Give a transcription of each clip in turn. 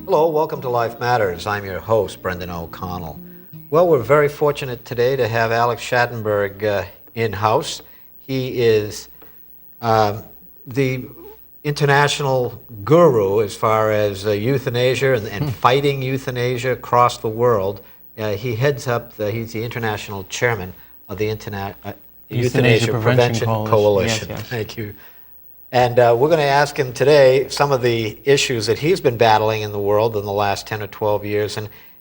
Hello, welcome to Life Matters. I'm your host, Brendan O'Connell. Well, we're very fortunate today to have Alex Schadenberg in-house. He is the international guru as far as euthanasia and fighting euthanasia across the world. He heads up, he's the international chairman of the Euthanasia Prevention Coalition. Yes. Thank you. And we're going to ask him today some of the issues that he's been battling in the world in the last 10 or 12 years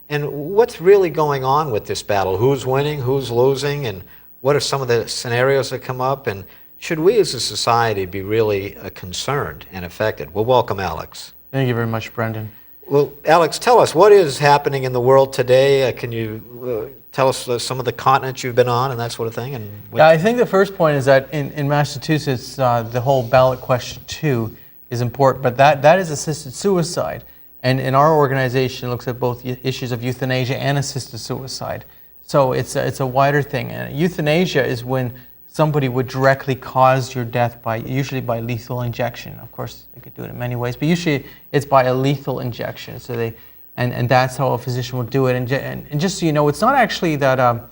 and what's really going on with this battle. Who's winning, who's losing, and what are some of the scenarios that come up, and should we as a society be really concerned and affected? Well, welcome, Alex. Thank you very much, Brendan. Well, Alex, tell us, what is happening in the world today? Can you tell us some of the continents you've been on and that sort of thing? And yeah, I think the first point is that in Massachusetts, the whole ballot question 2 is important, but that is assisted suicide. And in our organization, it looks at both issues of euthanasia and assisted suicide. So it's a wider thing. And euthanasia is when somebody would directly cause your death usually by lethal injection. Of course, they could do it in many ways, but usually it's by a lethal injection. So and that's how a physician will do it. And just so you know, it's not actually that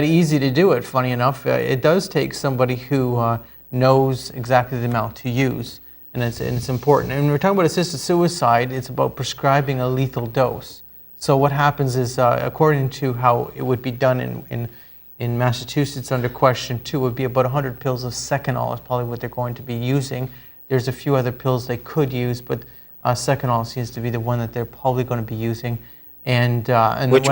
easy to do it. Funny enough, it does take somebody who knows exactly the amount to use, and it's important. And when we're talking about assisted suicide, it's about prescribing a lethal dose. So what happens is, according to how it would be done in Massachusetts under question 2, would be about 100 pills of Seconal is probably what they're going to be using. There's a few other pills they could use, but Seconal seems to be the one that they're probably going to be using. And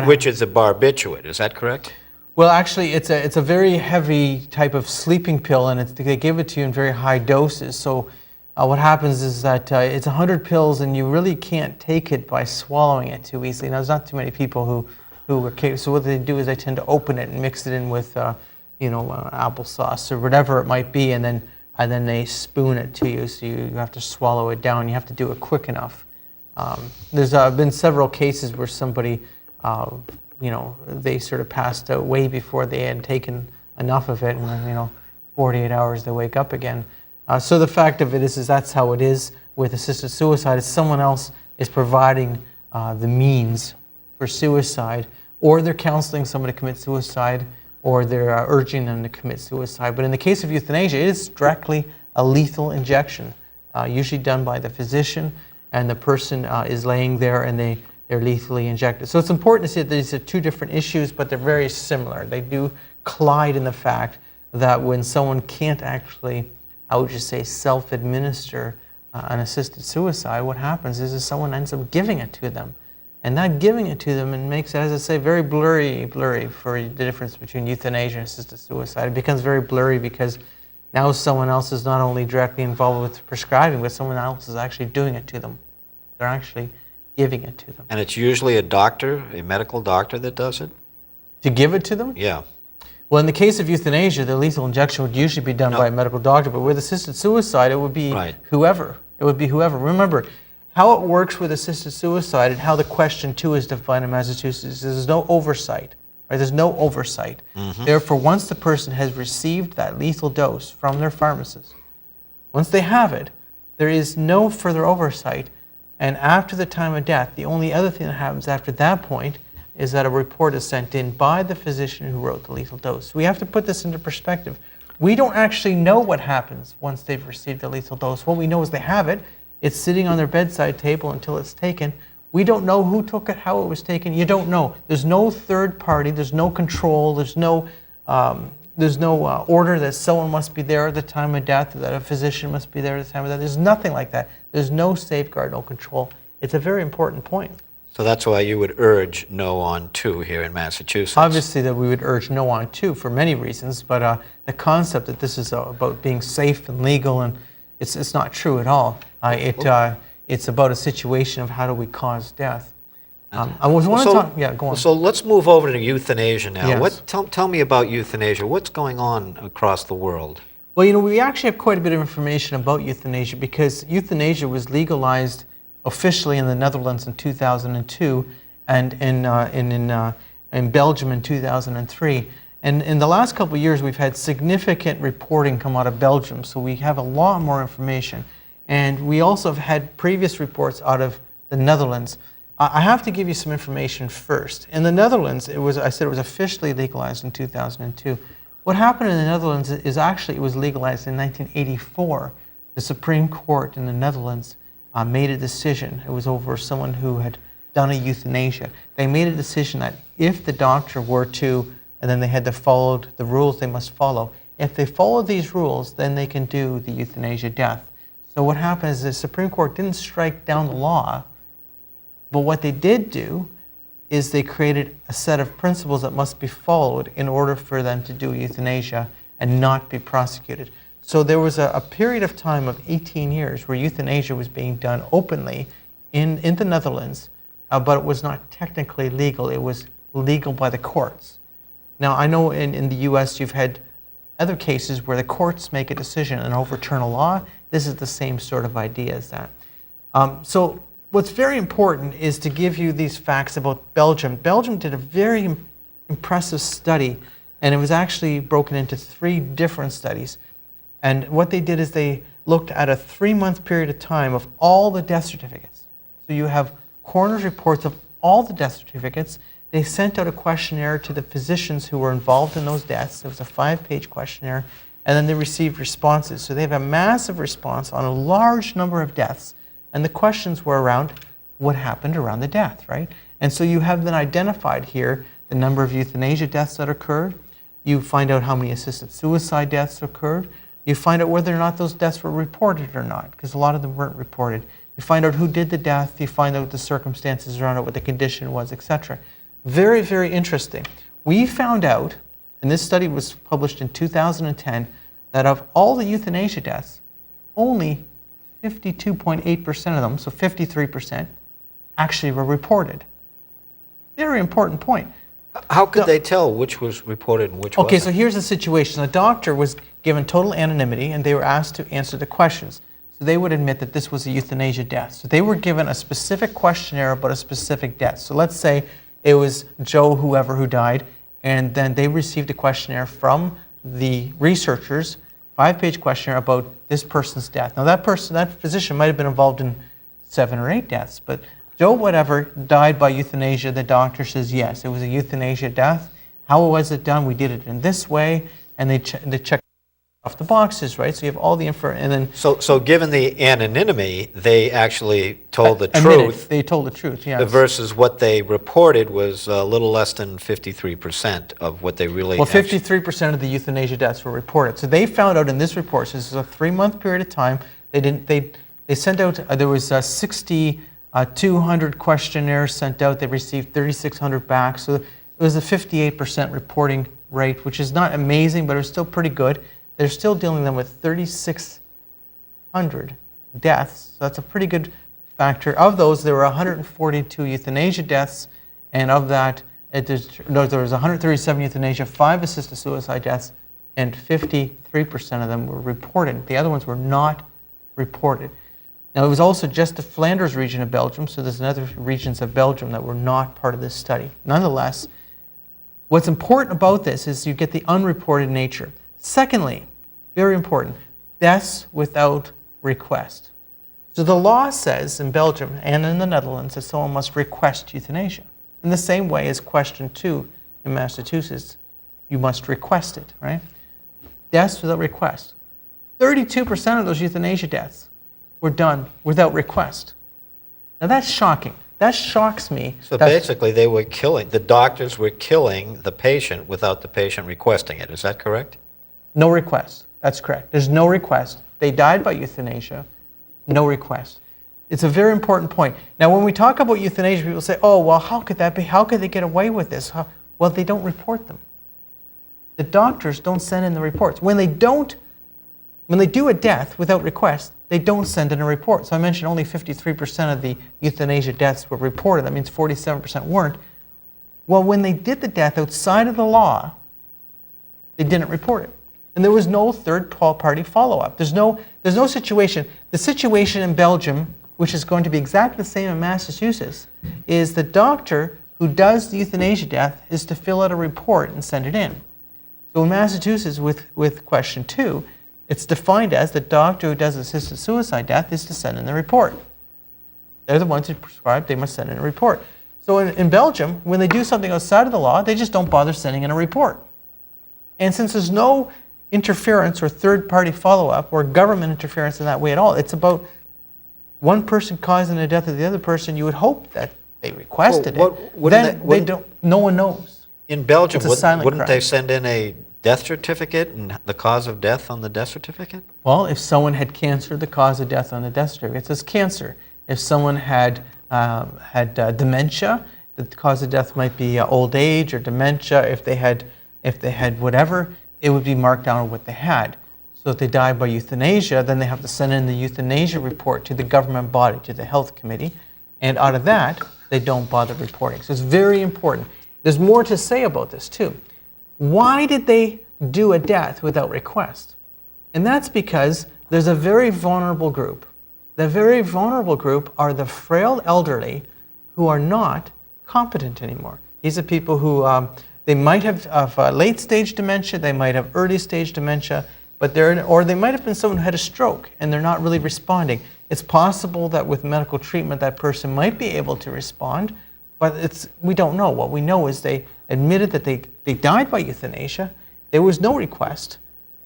which is a barbiturate, is that correct? Well, actually, it's a very heavy type of sleeping pill, and they give it to you in very high doses. So what happens is that it's 100 pills, and you really can't take it by swallowing it too easily. Now, there's not too many people who were capable. So what they do is they tend to open it and mix it in with, applesauce or whatever it might be, and then they spoon it to you. So you have to swallow it down. You have to do it quick enough. There's been several cases where somebody, they sort of passed out way before they had taken enough of it, and then 48 hours they wake up again. So the fact of it is that's how it is with assisted suicide. Is someone else is providing the means for suicide, or they're counseling someone to commit suicide, or they're urging them to commit suicide. But in the case of euthanasia, it is directly a lethal injection, usually done by the physician, and the person is laying there and they're lethally injected. So it's important to see that these are two different issues, but they're very similar. They do collide in the fact that when someone can't actually, I would just say, self-administer an assisted suicide, what happens is someone ends up giving it to them. And that giving it to them and makes it, as I say, very blurry for the difference between euthanasia and assisted suicide. It becomes very blurry because now someone else is not only directly involved with prescribing, but someone else is actually doing it to them. They're actually giving it to them. And it's usually a doctor, a medical doctor that does it? To give it to them? Yeah. Well, in the case of euthanasia, the lethal injection would usually be done by a medical doctor, but with assisted suicide, it would be whoever. It would be whoever. Remember, how it works with assisted suicide and how the question 2 is defined in Massachusetts is there's no oversight. Right? There's no oversight. Mm-hmm. Therefore, once the person has received that lethal dose from their pharmacist, once they have it, there is no further oversight. And after the time of death, the only other thing that happens after that point is that a report is sent in by the physician who wrote the lethal dose. So we have to put this into perspective. We don't actually know what happens once they've received the lethal dose. What we know is they have it. It's sitting on their bedside table until it's taken. We don't know who took it, how it was taken. You don't know. There's no third party. There's no control. There's no order that someone must be there at the time of death, that a physician must be there at the time of death. There's nothing like that. There's no safeguard, no control. It's a very important point. So that's why you would urge no on 2 here in Massachusetts. Obviously that we would urge no on 2 for many reasons, but the concept that this is about being safe and legal, and it's not true at all. It's about a situation of how do we cause death. I was want to talk. Yeah, go on. So let's move over to euthanasia now. Yes. Tell me about euthanasia. What's going on across the world? Well, we actually have quite a bit of information about euthanasia because euthanasia was legalized officially in the Netherlands in 2002 and in Belgium in 2003. And in the last couple of years, we've had significant reporting come out of Belgium, so we have a lot more information. And we also have had previous reports out of the Netherlands. I have to give you some information first. In the Netherlands, I said it was officially legalized in 2002. What happened in the Netherlands is actually it was legalized in 1984. The Supreme Court in the Netherlands made a decision. It was over someone who had done a euthanasia. They made a decision that if the doctor were to, and then they had to follow the rules they must follow, if they follow these rules, then they can do the euthanasia death. So what happened is the Supreme Court didn't strike down the law, but what they did do is they created a set of principles that must be followed in order for them to do euthanasia and not be prosecuted. So there was a period of time of 18 years where euthanasia was being done openly in the Netherlands, but it was not technically legal. It was legal by the courts. Now, I know in the US you've had other cases where the courts make a decision and overturn a law. This is the same sort of idea as that. So what's very important is to give you these facts about Belgium. Belgium did a very impressive study, and it was actually broken into 3 different studies. And what they did is they looked at a 3-month period of time of all the death certificates. So you have coroner's reports of all the death certificates. They sent out a questionnaire to the physicians who were involved in those deaths. It was a 5-page questionnaire, and then they received responses. So they have a massive response on a large number of deaths, and the questions were around what happened around the death, right? And so you have then identified here the number of euthanasia deaths that occurred. You find out how many assisted suicide deaths occurred. You find out whether or not those deaths were reported or not, because a lot of them weren't reported. You find out who did the death. You find out the circumstances around it, what the condition was, etc. Very, very interesting. We found out, and this study was published in 2010, that of all the euthanasia deaths, only 52.8% of them, so 53%, actually were reported. Very important point. How could they tell which was reported and which wasn't? Okay, so here's the situation. The doctor was given total anonymity, and they were asked to answer the questions. So they would admit that this was a euthanasia death. So they were given a specific questionnaire about a specific death. So let's say it was Joe whoever who died, and then they received a questionnaire from the researchers, 5-page questionnaire about this person's death. Now that physician might have been involved in 7 or 8 deaths, but Joe whatever died by euthanasia. The doctor says, yes, it was a euthanasia death. How was it done? We did it in this way, and they check off the boxes, right? So you have all the info, and then... So given the anonymity, they actually told the admitted, truth. They told the truth, yes. Versus what they reported was a little less than 53% of what they really... Well, 53% of the euthanasia deaths were reported. So they found out in this report, so this is a 3-month period of time, they sent out, there was 200 questionnaires sent out. They received 3,600 back. So it was a 58% reporting rate, which is not amazing, but it was still pretty good. They're still dealing them with 3,600 deaths. So that's a pretty good factor. Of those, there were 142 euthanasia deaths, and of that, there was 137 euthanasia, 5 assisted suicide deaths, and 53% of them were reported. The other ones were not reported. Now, it was also just the Flanders region of Belgium, so there's other regions of Belgium that were not part of this study. Nonetheless, what's important about this is you get the unreported nature. Secondly, very important, deaths without request. So the law says in Belgium and in the Netherlands that someone must request euthanasia. In the same way as question 2 in Massachusetts, you must request it, right? Deaths without request. 32% of those euthanasia deaths were done without request. Now that's shocking. That shocks me. So basically they were killing, the doctors were killing the patient without the patient requesting it. Is that correct? No request. That's correct. There's no request. They died by euthanasia. No request. It's a very important point. Now, when we talk about euthanasia, people say, oh, well, how could that be? How could they get away with this? Well, they don't report them. The doctors don't send in the reports. When they do a death without request, they don't send in a report. So I mentioned only 53% of the euthanasia deaths were reported. That means 47% weren't. Well, when they did the death outside of the law, they didn't report it. And there was no third-party follow-up. There's no situation. The situation in Belgium, which is going to be exactly the same in Massachusetts, is the doctor who does the euthanasia death is to fill out a report and send it in. So in Massachusetts, with question 2, it's defined as the doctor who does assisted suicide death is to send in the report. They're the ones who prescribe, they must send in a report. So in Belgium, when they do something outside of the law, they just don't bother sending in a report. And since there's no interference or third-party follow-up or government interference in that way at all, it's about one person causing the death of the other person, you would hope that they requested it. Then they don't, no one knows. In Belgium, It's a silent wouldn't they crime. send in a death certificate and the cause of death on the death certificate? Well, if someone had cancer, the cause of death on the death certificate says cancer. If someone had dementia, the cause of death might be old age or dementia. If they had whatever, it would be marked down on what they had. So if they die by euthanasia, then they have to send in the euthanasia report to the government body, to the health committee, and out of that, they don't bother reporting. So it's very important. There's more to say about this too. Why did they do a death without request? And that's because there's a very vulnerable group. The very vulnerable group are the frail elderly who are not competent anymore. These are people who, they might have late stage dementia, they might have early stage dementia, but or they might have been someone who had a stroke and they're not really responding. It's possible that with medical treatment that person might be able to respond, but we don't know. What we know is they admitted that they died by euthanasia, there was no request,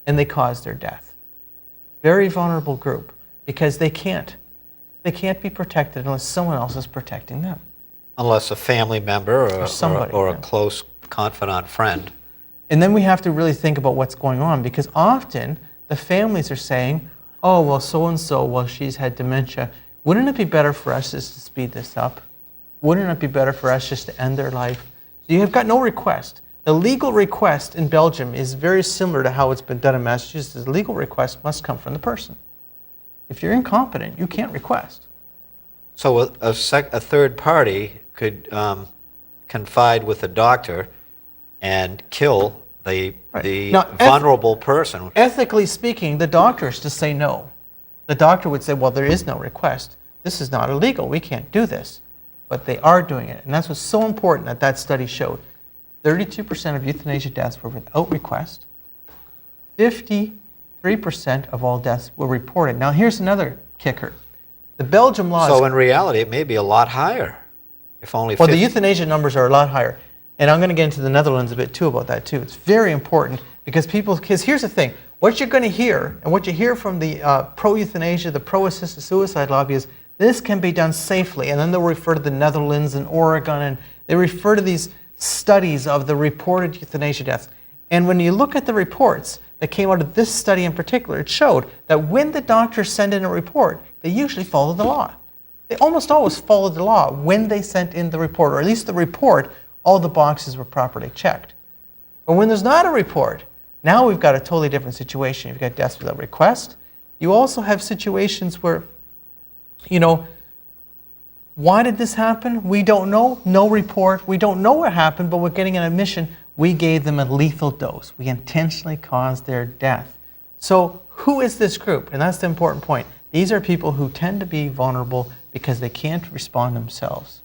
and they caused their death. Very vulnerable group, because they can't be protected unless someone else is protecting them. Unless a family member or somebody, a yeah. close confidant friend. And then we have to really think about what's going on, because often the families are saying, oh, well, so-and-so, well, she's had dementia. Wouldn't it be better for us just to speed this up? Wouldn't it be better for us just to end their life? So you have got no request. The legal request in Belgium is very similar to how it's been done in Massachusetts. The legal request must come from the person. If you're incompetent, you can't request. So a third party could confide with a doctor and kill the Now, vulnerable person. Ethically speaking, the doctor is to say no. The doctor would say, well, there is no request. This is not illegal. We can't do this. But they are doing it. And that's what's so important that that study showed. 32% of euthanasia deaths were without request. 53% of all deaths were reported. Now, here's another kicker. The Belgium law So in reality, it may be a lot higher. If only well, the 50 euthanasia numbers are a lot higher. And I'm going to get into the Netherlands a bit too about that too. It's very important because here's the thing. What you're going to hear, and what you hear from the pro-euthanasia, the pro-assisted suicide lobby is, this can be done safely. And then they'll refer to the Netherlands and Oregon, and they refer to these studies of the reported euthanasia deaths. And when you look at the reports that came out of this study in particular, it showed that when the doctors send in a report, they usually follow the law. They almost always followed the law when they sent in the report, or at least the report, all the boxes were properly checked. But when there's not a report, now we've got a totally different situation. You've got deaths without request. You also have situations where, why did this happen? We don't know. No report. We don't know what happened, but we're getting an admission. We gave them a lethal dose. We intentionally caused their death. So who is this group? And that's the important point. These are people who tend to be vulnerable because they can't respond themselves.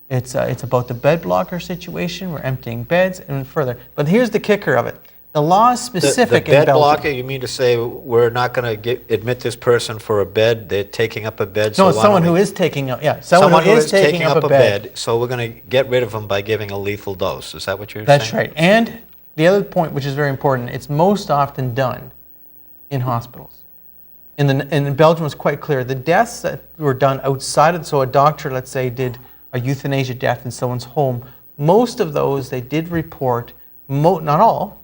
It's about the bed blocker situation. We're emptying beds and further. But here's the kicker of it. The law is specific the bed in Belgium. blocker, you mean to say we're not going to admit this person for a bed, they're taking up a bed? No, so someone who is taking up, someone who is taking up a bed. So we're going to get rid of them by giving a lethal dose. Is that what you're saying? That's right. And the other point, which is very important, it's most often done in hospitals. In Belgium, it's quite clear. The deaths that were done outside of, so a doctor, let's say, did a euthanasia death in someone's home, most of those they did report, not all,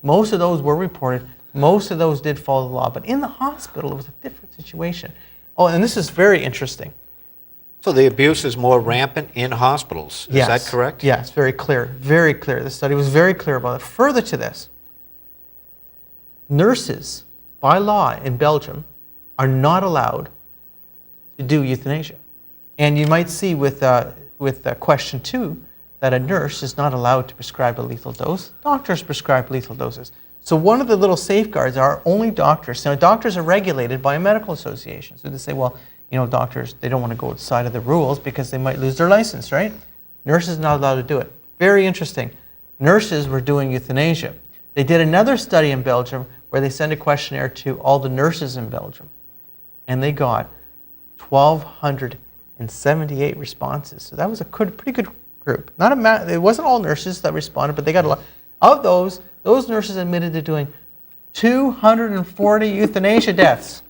most of those were reported, most of those did follow the law. But in the hospital, it was a different situation. Oh, and this is very interesting. So the abuse is more rampant in hospitals. Is that correct? Yes, very clear. Very clear. The study was very clear about it. Further to this, nurses, by law in Belgium, are not allowed to do euthanasia. And you might see with question 2 that a nurse is not allowed to prescribe a lethal dose. Doctors prescribe lethal doses. So one of the little safeguards are only doctors. Now, doctors are regulated by a medical association. So they say, well, doctors, they don't want to go outside of the rules because they might lose their license, right? Nurses are not allowed to do it. Very interesting. Nurses were doing euthanasia. They did another study in Belgium where they sent a questionnaire to all the nurses in Belgium. And they got 1,200 and 78 responses. So that was a pretty good group. It wasn't all nurses that responded, but they got a lot. Of those nurses admitted to doing 240 euthanasia deaths.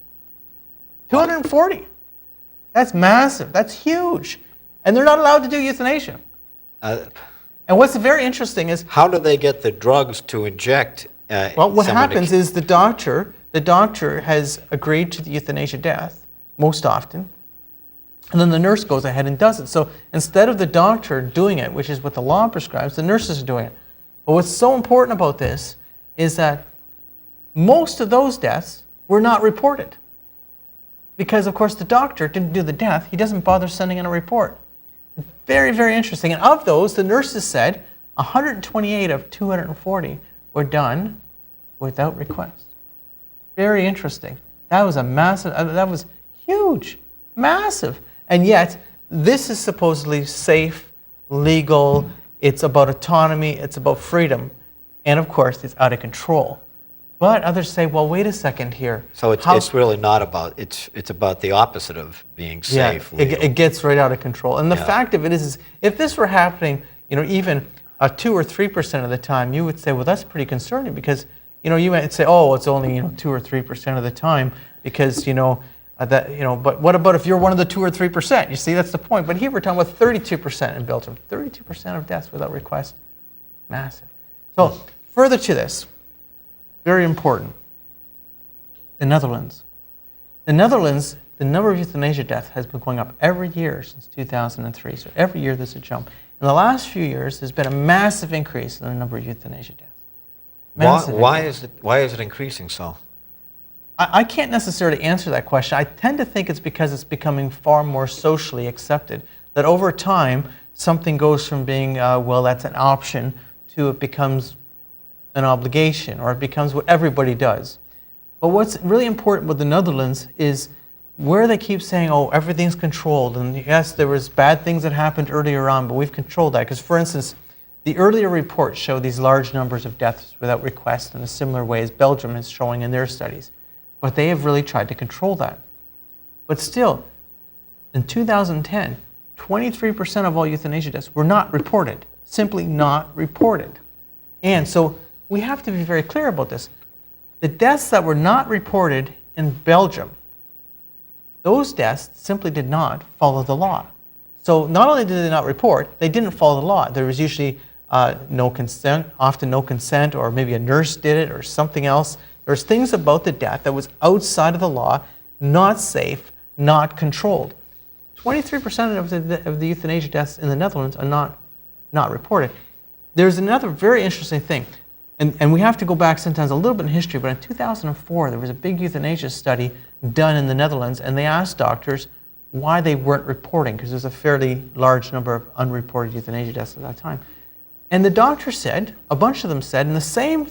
240. That's massive. That's huge. And they're not allowed to do euthanasia. And what's very interesting is... How do they get the drugs to inject? Well, what happens is the doctor has agreed to the euthanasia death, most often, and then the nurse goes ahead and does it. So instead of the doctor doing it, which is what the law prescribes, the nurses are doing it. But what's so important about this is that most of those deaths were not reported. Because, of course, the doctor didn't do the death. He doesn't bother sending in a report. Very, very interesting. And of those, the nurses said 128 of 240 were done without request. Very interesting. That was a massive, that was huge, massive. And yet, this is supposedly safe, legal, it's about autonomy, it's about freedom. And of course, it's out of control. But others say, well, wait a second here. So it's really not about, it's about the opposite of being safe, legal. It gets right out of control. And the fact of it is if this were happening, even 2 or 3% of the time, you would say, well, that's pretty concerning because, you might say, oh, it's only, 2 or 3% of the time because, but what about if you're one of the 2 or 3%? You see, that's the point. But here we're talking about 32% in Belgium. 32% of deaths without request. Massive. So further to this, very important, the Netherlands. The Netherlands, the number of euthanasia deaths has been going up every year since 2003. So every year there's a jump. In the last few years, there's been a massive increase in the number of euthanasia deaths. Why is it increasing so? I can't necessarily answer that question. I tend to think it's because it's becoming far more socially accepted. That over time, something goes from being, well, that's an option, to it becomes an obligation, or it becomes what everybody does. But what's really important with the Netherlands is where they keep saying, oh, everything's controlled. And yes, there was bad things that happened earlier on, but we've controlled that. Because, for instance, the earlier reports show these large numbers of deaths without request in a similar way as Belgium is showing in their studies. But they have really tried to control that. But still, in 2010, 23% of all euthanasia deaths were not reported, simply not reported. And so we have to be very clear about this. The deaths that were not reported in Belgium, those deaths simply did not follow the law. So not only did they not report, they didn't follow the law. There was usually no consent, often no consent, or maybe a nurse did it or something else. There's things about the death that was outside of the law, not safe, not controlled. 23% of the euthanasia deaths in the Netherlands are not reported. There's another very interesting thing, and we have to go back sometimes a little bit in history, but in 2004 there was a big euthanasia study done in the Netherlands, and they asked doctors why they weren't reporting, because there's a fairly large number of unreported euthanasia deaths at that time. And the doctors said, a bunch of them said, in the same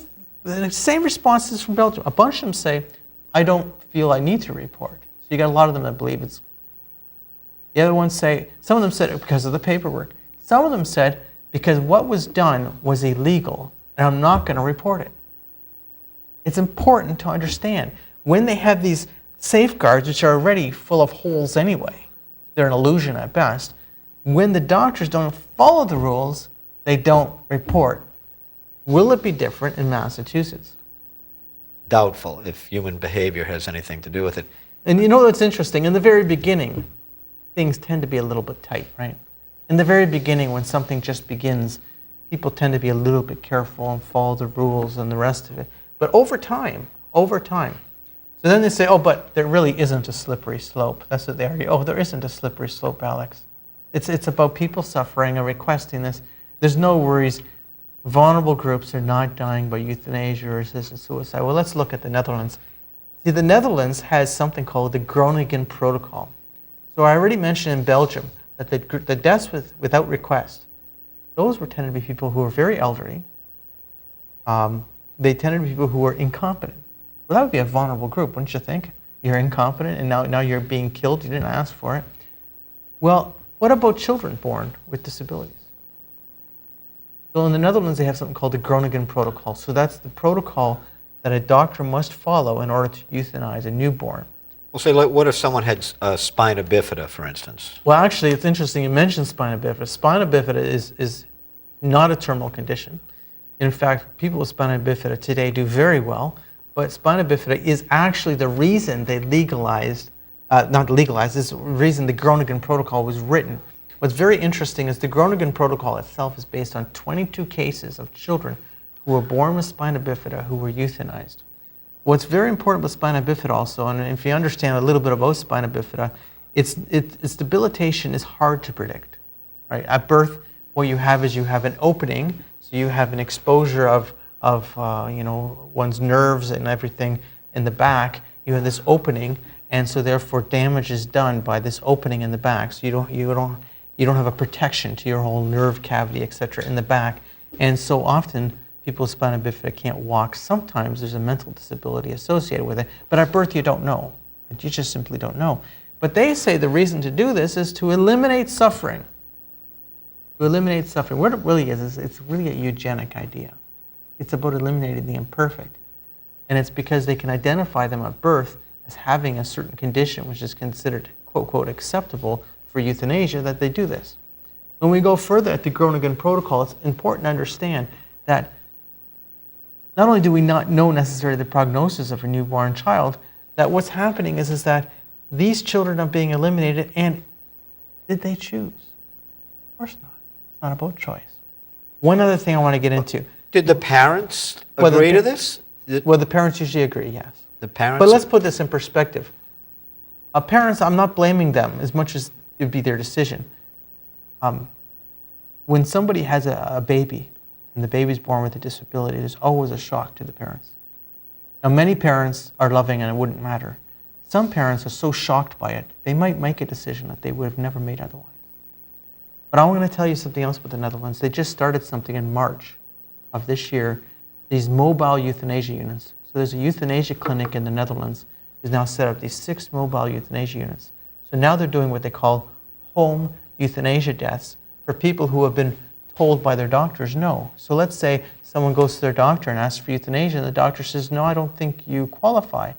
responses from Belgium, a bunch of them say, I don't feel I need to report. So you got a lot of them that believe it's... The other ones say, some of them said because of the paperwork. Some of them said because what was done was illegal and I'm not going to report it. It's important to understand when they have these safeguards, which are already full of holes anyway, they're an illusion at best, when the doctors don't follow the rules, they don't report. Will it be different in Massachusetts? Doubtful if human behavior has anything to do with it. And you know what's interesting? In the very beginning, things tend to be a little bit tight, right? In the very beginning, when something just begins, people tend to be a little bit careful and follow the rules and the rest of it. But over time, so then they say, oh, but there really isn't a slippery slope. That's what they argue. Oh, there isn't a slippery slope, Alex. It's about people suffering and requesting this. There's no worries. Vulnerable groups are not dying by euthanasia or assisted suicide. Well, let's look at the Netherlands. See, the Netherlands has something called the Groningen Protocol. So I already mentioned in Belgium that the deaths without request, those were tended to be people who were very elderly. They tended to be people who were incompetent. Well, that would be a vulnerable group, wouldn't you think? You're incompetent and now you're being killed. You didn't ask for it. Well, what about children born with disabilities? So in the Netherlands, they have something called the Groningen Protocol. So that's the protocol that a doctor must follow in order to euthanize a newborn. Well, say, like, what if someone had spina bifida, for instance? Well, actually, it's interesting you mentioned spina bifida. Spina bifida is not a terminal condition. In fact, people with spina bifida today do very well, but spina bifida is actually the reason they legalized, not legalized, is the reason the Groningen Protocol was written. What's very interesting is the Groningen Protocol itself is based on 22 cases of children who were born with spina bifida who were euthanized. What's very important with spina bifida also, and if you understand a little bit about spina bifida, its debilitation is hard to predict. Right? At birth, what you have is you have an opening, so you have an exposure of one's nerves and everything in the back. You have this opening, and so therefore damage is done by this opening in the back. So you don't have a protection to your whole nerve cavity, etc., in the back, and so often people with spina bifida can't walk. Sometimes there's a mental disability associated with it, but at birth you don't know. You just simply don't know. But they say the reason to do this is to eliminate suffering. To eliminate suffering. What it really is it's really a eugenic idea. It's about eliminating the imperfect. And it's because they can identify them at birth as having a certain condition which is considered, quote, quote, acceptable for euthanasia, that they do this. When we go further at the Groningen Protocol, it's important to understand that not only do we not know necessarily the prognosis of a newborn child, that what's happening is that these children are being eliminated, and did they choose? Of course not. It's not about choice. One other thing I want to get into. Did the parents agree to this? Well, the parents usually agree, yes. The parents. But let's put this in perspective. Parents, I'm not blaming them as much as it would be their decision. When somebody has a baby, and the baby's born with a disability, there's always a shock to the parents. Now, many parents are loving and it wouldn't matter. Some parents are so shocked by it, they might make a decision that they would have never made otherwise. But I want to tell you something else with the Netherlands. They just started something in March of this year, these mobile euthanasia units. So there's a euthanasia clinic in the Netherlands who's now set up these 6 mobile euthanasia units. So now they're doing what they call home euthanasia deaths for people who have been told by their doctors no. So let's say someone goes to their doctor and asks for euthanasia, and the doctor says, no, I don't think you qualify.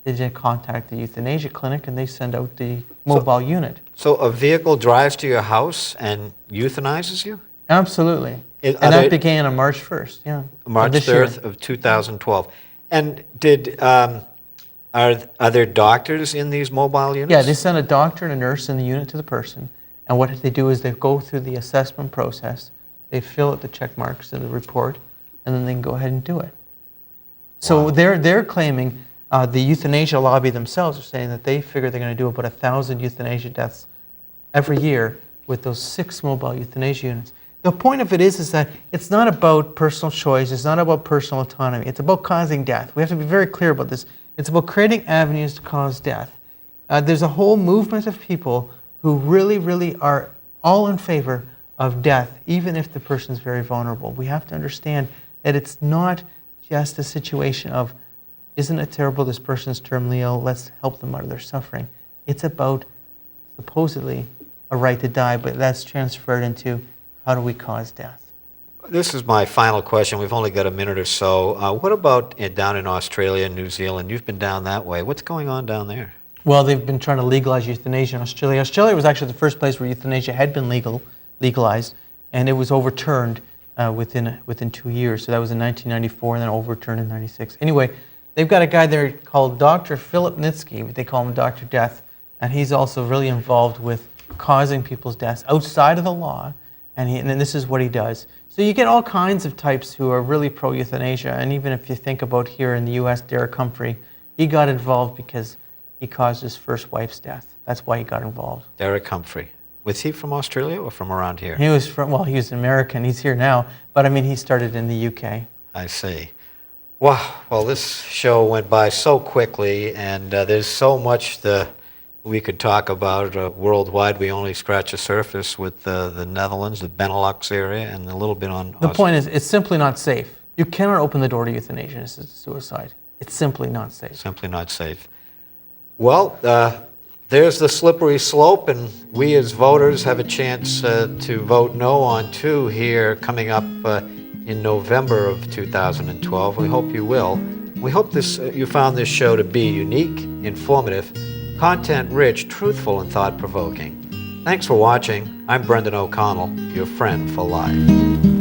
They then contact the euthanasia clinic and they send out the mobile unit. So a vehicle drives to your house and euthanizes you? Absolutely. And that began on March 1st, yeah. March 3rd of 2012. And are there doctors in these mobile units? Yeah, they send a doctor and a nurse in the unit to the person, and what they do is they go through the assessment process. They fill out the check marks in the report, and then they can go ahead and do it. So Wow. they're claiming, the euthanasia lobby themselves are saying that they figure they're going to do about 1,000 euthanasia deaths every year with those 6 mobile euthanasia units. The point of it is that it's not about personal choice, it's not about personal autonomy, it's about causing death. We have to be very clear about this. It's about creating avenues to cause death. There's a whole movement of people who really, really are all in favor of death, even if the person's very vulnerable. We have to understand that it's not just a situation of, isn't it terrible this person's terminally ill, let's help them out of their suffering. It's about supposedly a right to die, but that's transferred into how do we cause death. This is my final question. We've only got a minute or so. What about down in Australia and New Zealand? You've been down that way. What's going on down there? Well, they've been trying to legalize euthanasia in Australia. Australia was actually the first place where euthanasia had been legalized, and it was overturned within 2 years. So that was in 1994, and then overturned in 96. Anyway, they've got a guy there called Dr. Philip Nitsky, they call him Dr. Death, and he's also really involved with causing people's deaths outside of the law, and this is what he does. So you get all kinds of types who are really pro-euthanasia, and even if you think about here in the U.S., Derek Humphrey, he got involved because he caused his first wife's death. That's why he got involved. Derek Humphrey. Was he from Australia or from around here? He was he was American. He's here now, but I mean, he started in the UK. I see. Wow. Well, this show went by so quickly, and there's so much we could talk about worldwide. We only scratch the surface with the Netherlands, the Benelux area, and a little bit on The point is, it's simply not safe. You cannot open the door to euthanasia as suicide. It's simply not safe. Simply not safe. Well, there's the slippery slope, and we as voters have a chance to vote no on 2 here coming up in November of 2012. We hope you will. We hope you found this show to be unique, informative, Content-rich, truthful, and thought-provoking. Thanks for watching. I'm Brendan O'Connell, your friend for life.